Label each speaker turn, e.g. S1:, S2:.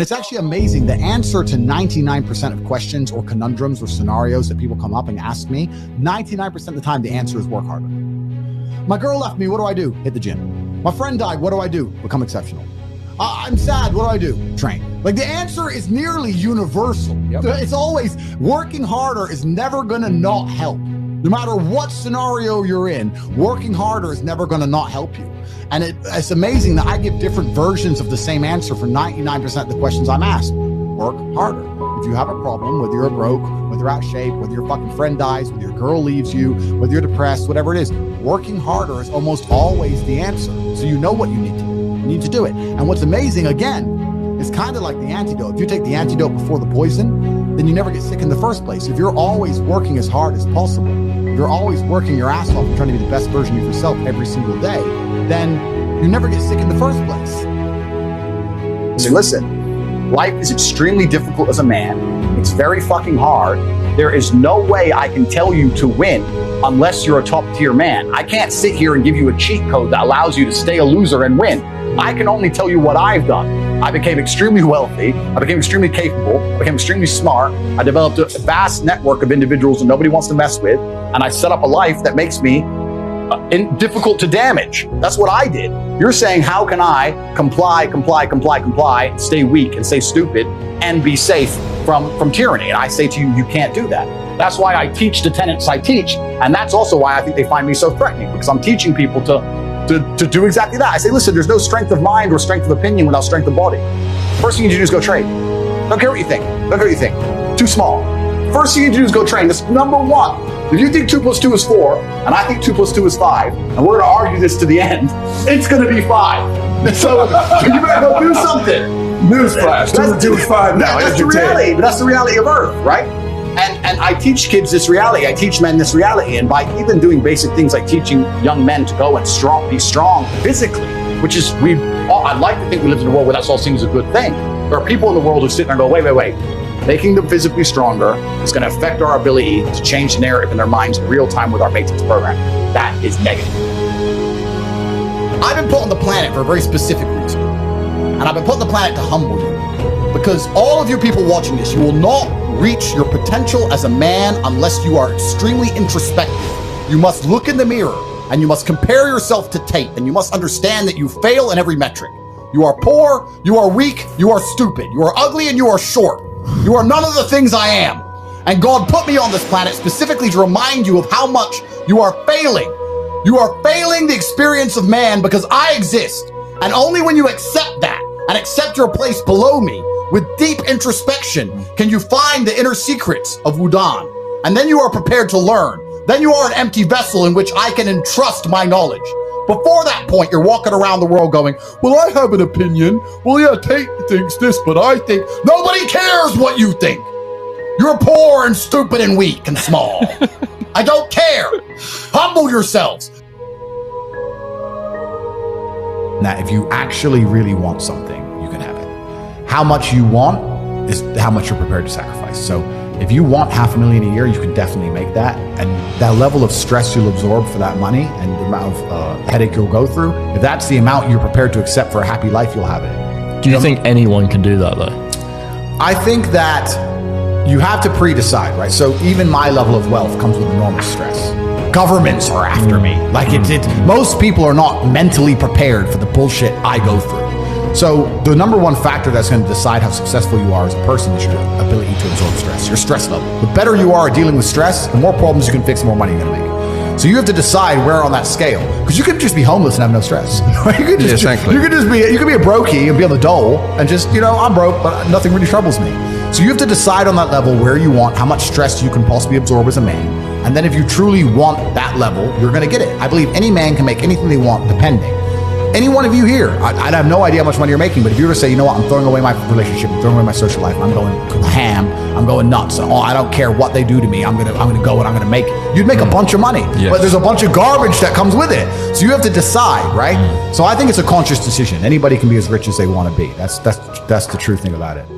S1: It's actually amazing. The answer to 99% of questions or conundrums or scenarios that people come up and ask me, 99% of the time, the answer is work harder. My girl left me. What do I do? Hit the gym. My friend died. What do I do? Become exceptional. I'm sad. What do I do? Train. Like, the answer is nearly universal. Yep. It's always working harder is never going to not help. No matter what scenario you're in, working harder is never going to not help you. And it's amazing that I give different versions of the same answer for 99% of the questions I'm asked. Work harder. If you have a problem, whether you're broke, whether you're out of shape, whether your fucking friend dies, whether your girl leaves you, whether you're depressed, whatever it is, working harder is almost always the answer. So you know what you need to do. You need to do it. And what's amazing, again, is kind of like the antidote. If you take the antidote before the poison, then you never get sick in the first place. If you're always working as hard as possible, if you're always working your ass off and trying to be the best version of yourself every single day, then you never get sick in the first place. So listen, life is extremely difficult as a man. It's very fucking hard. There is no way I can tell you to win unless you're a top tier man. I can't sit here and give you a cheat code that allows you to stay a loser and win. I can only tell you what I've done. I became extremely wealthy. I became extremely capable. I became extremely smart. I developed a vast network of individuals that nobody wants to mess with. And I set up a life that makes me difficult to damage. That's what I did. You're saying, how can I comply, stay weak and stay stupid and be safe from tyranny? And I say to you, you can't do that. That's why I teach the tenets I teach. And that's also why I think they find me so threatening, because I'm teaching people to do exactly that. I say, listen, there's no strength of mind or strength of opinion without strength of body. First thing you need to do is go train. Don't care what you think. Don't care what you think. Too small. First thing you need to do is go train. That's number one. If you think 2 + 2 is 4, and I think 2 + 2 is 5, and we're gonna argue this to the end, it's gonna be 5. So you better go do something.
S2: Newsflash, 2 + 2 is 5 now.
S1: That's the reality, but that's the reality of Earth, right? And I teach kids this reality. I teach men this reality. And by even doing basic things like teaching young men to go and be strong physically, which is, I'd like to think we live in a world where that's all seen as a good thing. There are people in the world who sit there and go, wait. Making them physically stronger is going to affect our ability to change the narrative in their minds in real time with our Matrix program. That is negative. I've been put on the planet for a very specific reason. And I've been put on the planet to humble you. Because all of you people watching this, you will not reach your potential as a man unless you are extremely introspective. You must look in the mirror and you must compare yourself to Tate, and you must understand that you fail in every metric. You are poor, you are weak, you are stupid, you are ugly, and you are short. You are none of the things I am. And God put me on this planet specifically to remind you of how much you are failing. You are failing the experience of man because I exist. And only when you accept that and accept your place below me with deep introspection can you find the inner secrets of Wudan. And then you are prepared to learn. Then you are an empty vessel in which I can entrust my knowledge. Before that point, you're walking around the world going, well, I have an opinion. Well, yeah, Tate thinks this, but I think... Nobody cares what you think. You're poor and stupid and weak and small. I don't care. Humble yourselves. Now, if you actually really want something, you can have it. How much you want is how much you're prepared to sacrifice. So if you want $500,000 a year, you can definitely make that. And that level of stress you'll absorb for that money and the amount of headache you'll go through, if that's the amount you're prepared to accept for a happy life, you'll have it.
S3: Do you think anyone can do that, though?
S1: I think that you have to pre-decide, right? So even my level of wealth comes with enormous stress. Governments are after me. Like most people are not mentally prepared for the bullshit I go through. So the number one factor that's going to decide how successful you are as a person is your ability to absorb stress, your stress level. The better you are at dealing with stress, the more problems you can fix, the more money you're going to make. So you have to decide where on that scale, because you could just be homeless and have no stress. You could just be a brokey and be on the dole and just, I'm broke, but nothing really troubles me. So you have to decide on that level where you want, how much stress you can possibly absorb as a man. And then if you truly want that level, you're going to get it. I believe any man can make anything they want, depending. Any one of you here, I have no idea how much money you're making, but if you were to say, you know what, I'm throwing away my relationship, I'm throwing away my social life, I'm going ham, I'm going nuts, I don't care what they do to me, I'm gonna go and I'm gonna make it. You'd make a bunch of money, but there's a bunch of garbage that comes with it. So you have to decide, right? So I think it's a conscious decision. Anybody can be as rich as they want to be. That's the true thing about it.